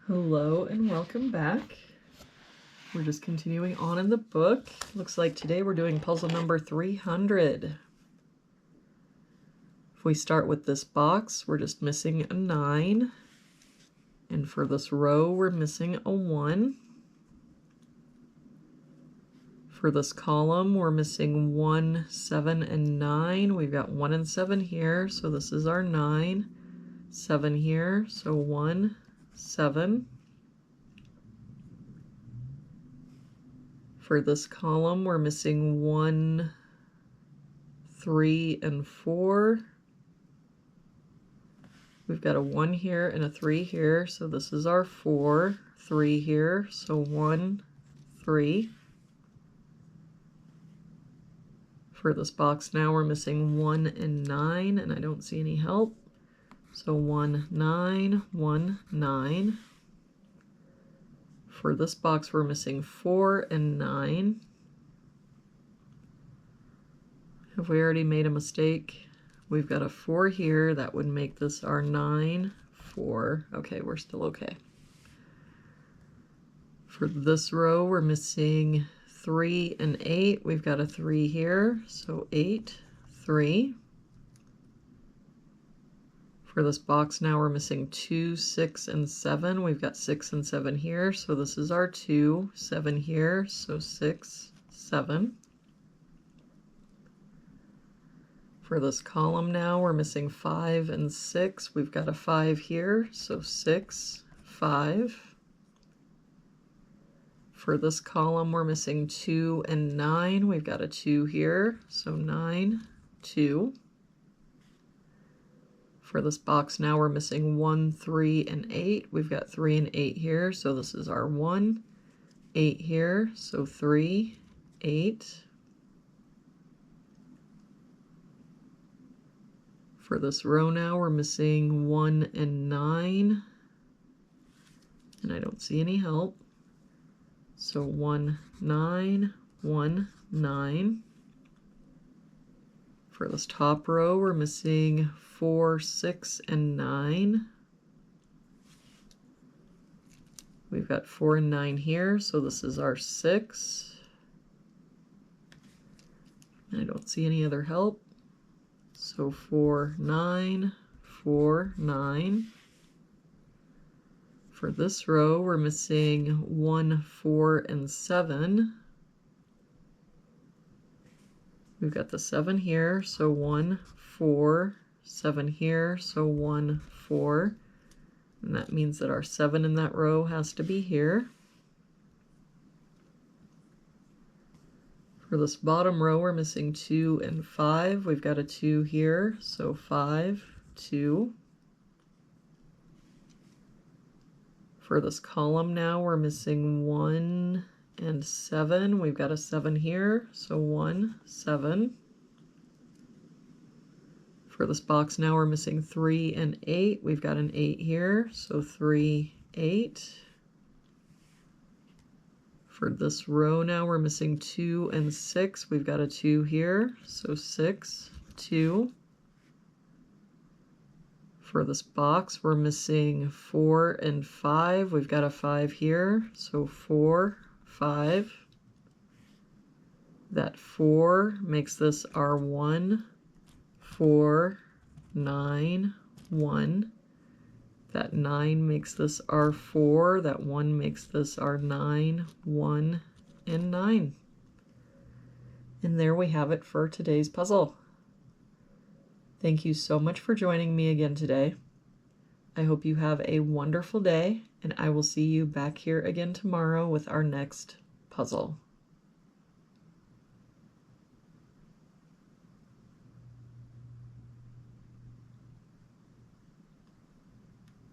Hello and welcome back. We're just continuing on in the book. Looks like today we're doing puzzle number 300. If we start with this box, we're just missing a 9. And for this row, we're missing a 1. For this column, we're missing 1, 7, and 9. We've got 1 and 7 here, so this is our 9. 7 here, so 1, 7. For this column, we're missing 1, 3, and 4. We've got a 1 here and a 3 here, so this is our 4. 3 here, so 1, 3. For this box now, we're missing 1 and 9, and I don't see any help. So 1, 9, 1, 9. For this box, we're missing 4 and 9. Have we already made a mistake? We've got a 4 here. That would make this our 9, 4. Okay, we're still okay. For this row, we're missing 3 and 8. We've got a 3 here, so 8, 3. For this box now, we're missing 2, 6, and 7. We've got 6 and 7 here, so this is our 2. 7 here, so 6, 7. For this column now, we're missing 5 and 6. We've got a 5 here, so 6, 5. For this column, we're missing 2 and 9. We've got a 2 here, so 9, 2. For this box now, we're missing 1, 3, and 8. We've got 3 and 8 here, so this is our 1. 8 here, so 3, 8. For this row now, we're missing 1 and 9. And I don't see any help. So 1, 9, 1, 9. For this top row, we're missing 4, 6, and 9. We've got 4 and 9 here, so this is our 6. I don't see any other help. So 4, 9, 4, 9. For this row, we're missing 1, 4, and 7. We've got the 7 here, so 1, 4, 7 here, so 1, 4. And that means that our 7 in that row has to be here. For this bottom row, we're missing 2 and 5. We've got a 2 here, so 5, 2. For this column now, we're missing 1 and 7. We've got a 7 here, so 1, 7. For this box now, we're missing 3 and 8. We've got an 8 here, so 3, 8. For this row now, we're missing 2 and 6. We've got a 2 here, so 6, 2. For this box, we're missing 4 and 5. We've got a 5 here, so 4, 5. That 4 makes this our 1, 4, 9, 1. That 9 makes this our 4. That 1 makes this our 9, 1, and 9. And there we have it for today's puzzle. Thank you so much for joining me again today. I hope you have a wonderful day, and I will see you back here again tomorrow with our next puzzle.